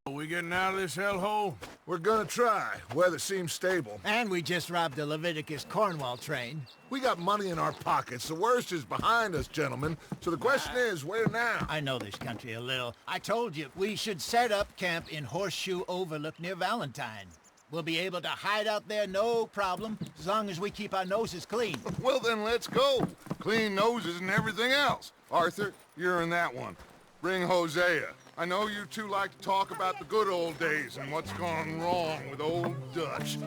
Are we getting out of this hellhole? We're gonna try. Weather seems stable. And we just robbed the Leviticus Cornwall train. We got money in our pockets. The worst is behind us, gentlemen. So the question is, where now? I know this country a little. I told you, we should set up camp in Horseshoe Overlook near Valentine. We'll be able to hide out there, no problem, as long as we keep our noses clean. Well, then let's go. Clean noses and everything else. Arthur, you're in that one. Bring Hosea. I know you two like to talk about the good old days and what's gone wrong with old Dutch.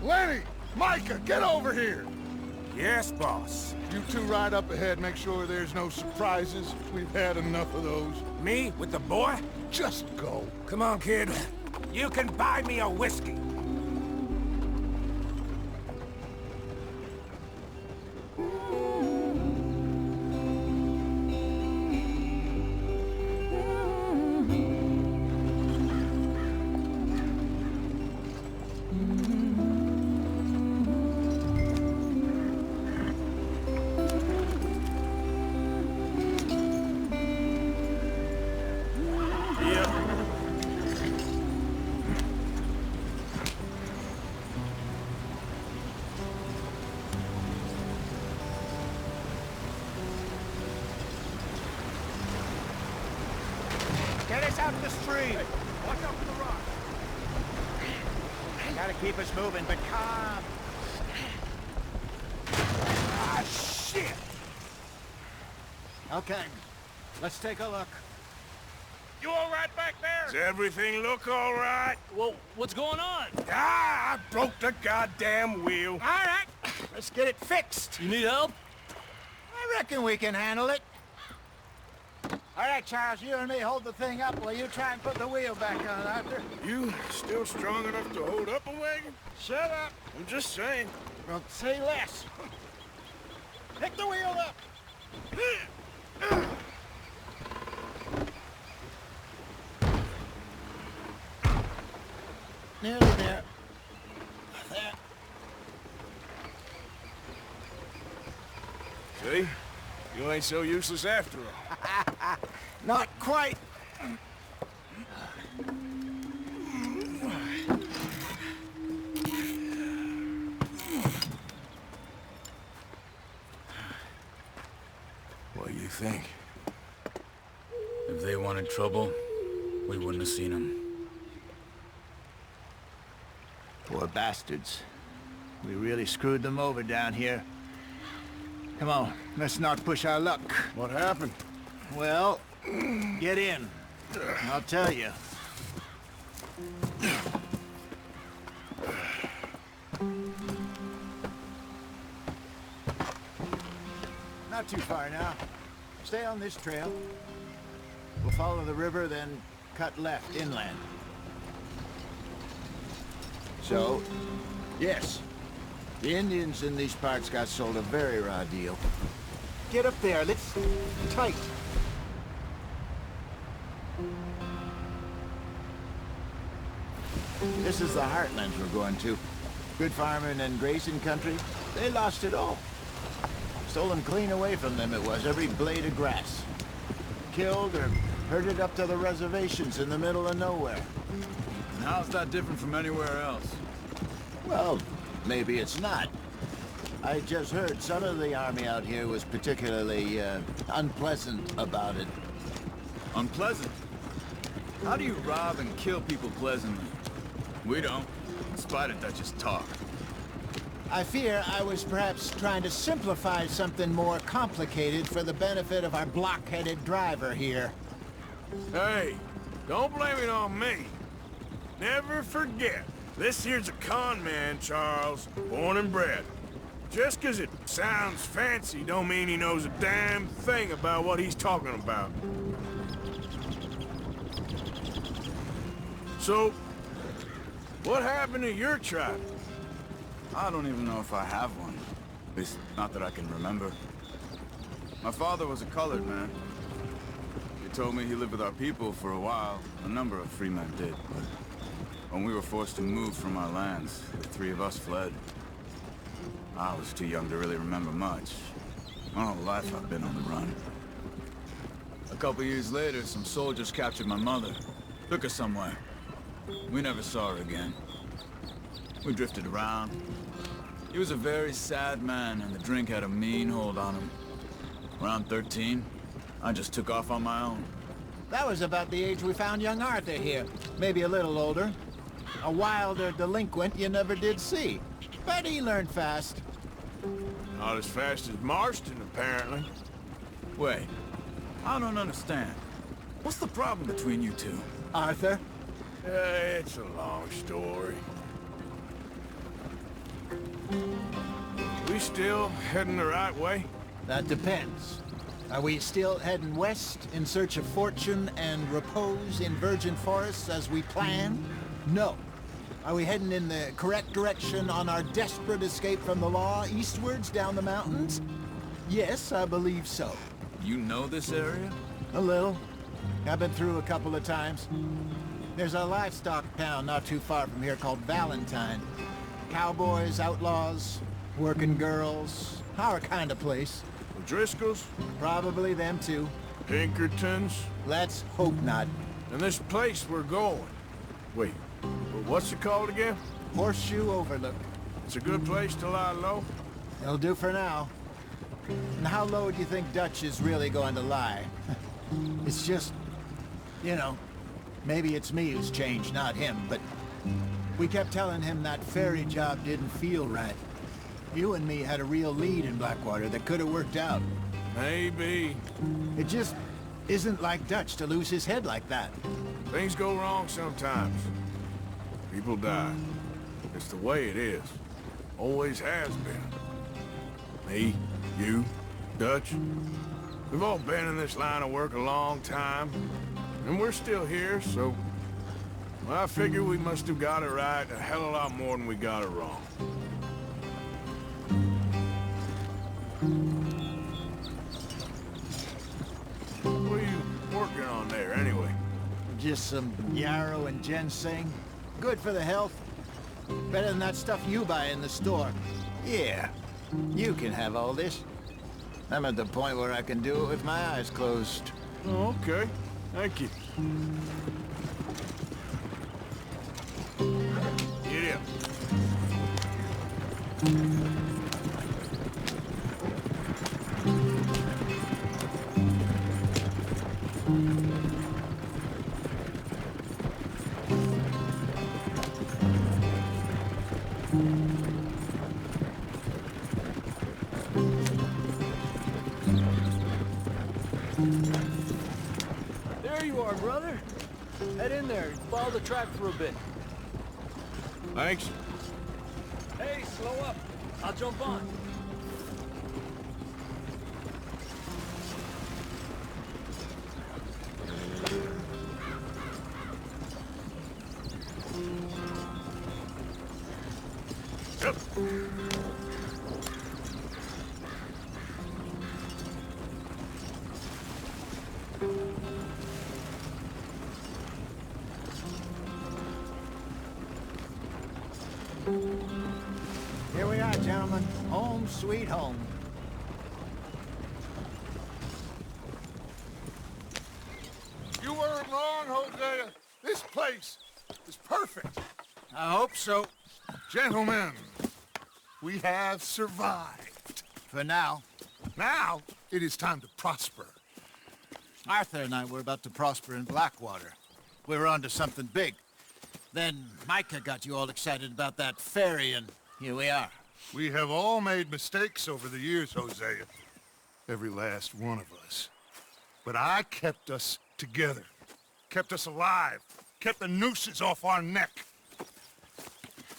Lenny! Micah, get over here! Yes, boss. You two ride up ahead, make sure there's no surprises. We've had enough of those. Me with the boy? Just go. Come on, kid. You can buy me a whiskey. Get us out the stream. Hey, watch out for the rock. Gotta keep us moving, but calm. Ah, shit! Okay, let's take a look. You all right back there? Does everything look all right? Well, what's going on? Ah, I broke the goddamn wheel. All right, let's get it fixed. You need help? I reckon we can handle it. All right, Charles, you and me hold the thing up while you try and put the wheel back on, Arthur. You still strong enough to hold up a wagon? Shut up. I'm just saying. Well, say less. Pick the wheel up. Nearly there. There. See? You ain't so useless after all. Not quite. What do you think? If they wanted trouble, we wouldn't have seen them. Poor bastards. We really screwed them over down here. Come on, let's not push our luck. What happened? Well, get in. I'll tell you. Not too far now. Stay on this trail. We'll follow the river, then cut left inland. So, yes, the Indians in these parts got sold a very raw deal. Get up there, let's... tight. This is the heartlands we're going to. Good farming and grazing country. They lost it all. Stolen clean away from them it was, every blade of grass. Killed or herded up to the reservations in the middle of nowhere. And how's that different from anywhere else? Well, maybe it's not. I just heard some of the army out here was particularly, unpleasant about it. Unpleasant? How do you rob and kill people pleasantly? We don't, in spite of Dutch's talk. I fear I was perhaps trying to simplify something more complicated for the benefit of our block-headed driver here. Hey, don't blame it on me. Never forget, this here's a con man, Charles, born and bred. Just 'cause it sounds fancy don't mean he knows a damn thing about what he's talking about. So, what happened to your tribe? I don't even know if I have one. At least, not that I can remember. My father was a colored man. He told me he lived with our people for a while. A number of free men did, but when we were forced to move from our lands, the three of us fled. I was too young to really remember much. My whole life I've been on the run. A couple years later, some soldiers captured my mother. Took her somewhere. We never saw her again. We drifted around. He was a very sad man, and the drink had a mean hold on him. Around 13, I just took off on my own. That was about the age we found young Arthur here. Maybe a little older. A wilder delinquent you never did see. But he learned fast. Not as fast as Marston, apparently. Wait, I don't understand. What's the problem between you two? Arthur? It's a long story. We still heading the right way? That depends. Are we still heading west in search of fortune and repose in virgin forests as we planned? No. Are we heading in the correct direction on our desperate escape from the law eastwards down the mountains? Yes, I believe so. You know this area? A little. I've been through a couple of times. There's a livestock town not too far from here called Valentine. Cowboys, outlaws, working girls, our kind of place. The Driscolls? Probably them too. Pinkertons? Let's hope not. And this place we're going. Wait, what's it called again? Horseshoe Overlook. It's a good place to lie low? It'll do for now. And how low do you think Dutch is really going to lie? It's just, you know, maybe it's me who's changed, not him, but we kept telling him that ferry job didn't feel right. You and me had a real lead in Blackwater that could have worked out. Maybe. It just isn't like Dutch to lose his head like that. Things go wrong sometimes. People die. It's the way it is. Always has been. Me, you, Dutch. We've all been in this line of work a long time. And we're still here, so... Well, I figure we must have got it right a hell of a lot more than we got it wrong. What are you working on there, anyway? Just some yarrow and ginseng. Good for the health. Better than that stuff you buy in the store. Yeah, you can have all this. I'm at the point where I can do it with my eyes closed. Oh, okay. Thank you. Get up. There you are, brother. Head in there and follow the track for a bit. Thanks. Hey, slow up. I'll jump on. Up. Here we are, gentlemen. Home sweet home. You weren't wrong, Hosea. This place is perfect. I hope so. Gentlemen, We have survived. For now. Now, it is time to prosper. Arthur and I were about to prosper in Blackwater. We were onto something big. Then Micah got you all excited about that ferry, and here we are. We have all made mistakes over the years, Hosea. Every last one of us. But I kept us together. Kept us alive. Kept the nooses off our neck.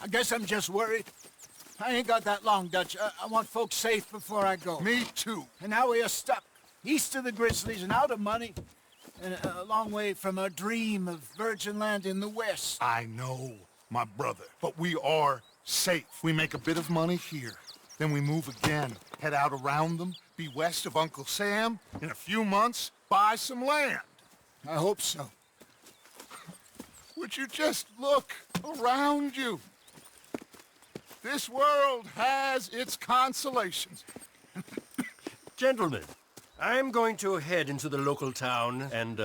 I guess I'm just worried. I ain't got that long, Dutch. I want folks safe before I go. Me too. And now we are stuck, east of the Grizzlies and out of money, and a long way from our dream of virgin land in the west. I know, my brother, but we are safe. We make a bit of money here, then we move again, head out around them, be west of Uncle Sam, in a few months, buy some land. I hope so. Would you just look around you? This world has its consolations. Gentlemen, I'm going to head into the local town and,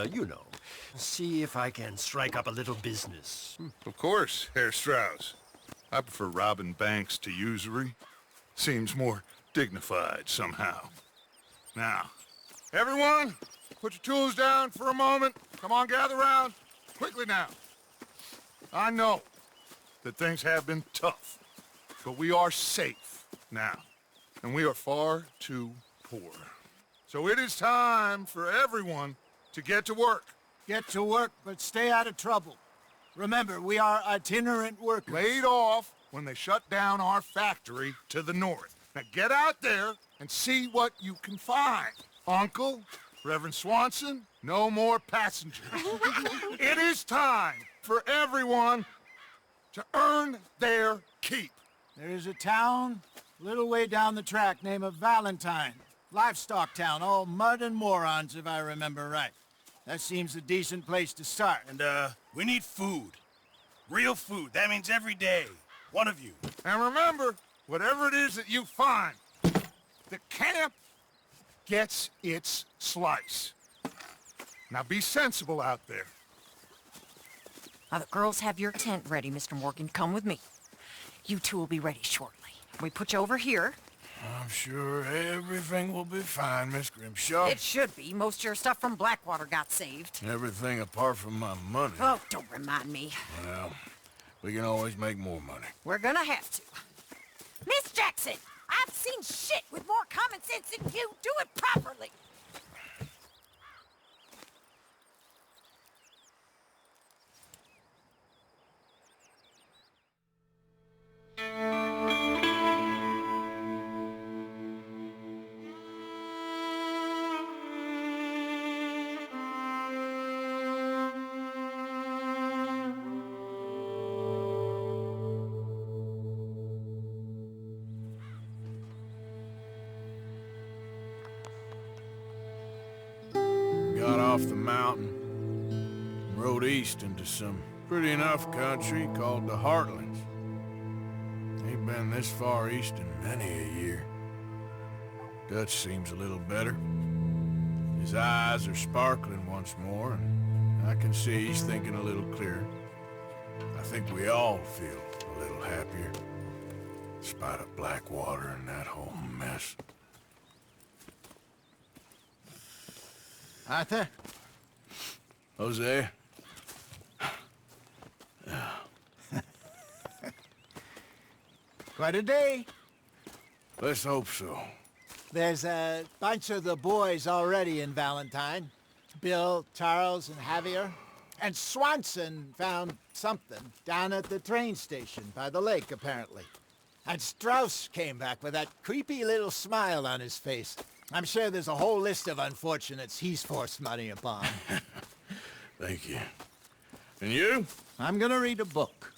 see if I can strike up a little business. Of course, Herr Strauss. I prefer robbing banks to usury. Seems more dignified somehow. Now, everyone, put your tools down for a moment. Come on, gather round. Quickly now. I know that things have been tough, but we are safe now, and we are far too poor. So it is time for everyone to get to work. Get to work, but stay out of trouble. Remember, we are itinerant workers. Laid off when they shut down our factory to the north. Now get out there and see what you can find. Uncle, Reverend Swanson, no more passengers. It is time for everyone to earn their keep. There is a town a little way down the track named Valentine. Livestock town, all mud and morons, if I remember right. That seems a decent place to start. And, we need food. Real food. That means every day. One of you. And remember, whatever it is that you find, the camp gets its slice. Now be sensible out there. Now the girls have your tent ready, Mr. Morgan. Come with me. You two will be ready shortly. We put you over here. I'm sure everything will be fine, Miss Grimshaw. It should be. Most of your stuff from Blackwater got saved. Everything apart from my money. Oh, don't remind me. Well, we can always make more money. We're gonna have to. Miss Jackson, I've seen shit with more common sense than you. Do it properly. Got off the mountain, rode east into some pretty enough country called the Heartlands. Ain't been this far east in many a year. Dutch seems a little better. His eyes are sparkling once more, and I can see he's thinking a little clearer. I think we all feel a little happier, in spite of Blackwater and that whole mess. Arthur? Jose? Quite a day. Let's hope so. There's a bunch of the boys already in Valentine. Bill, Charles, and Javier. And Swanson found something down at the train station by the lake, apparently. And Strauss came back with that creepy little smile on his face. I'm sure there's a whole list of unfortunates he's forced money upon. Thank you. And you? I'm gonna read a book.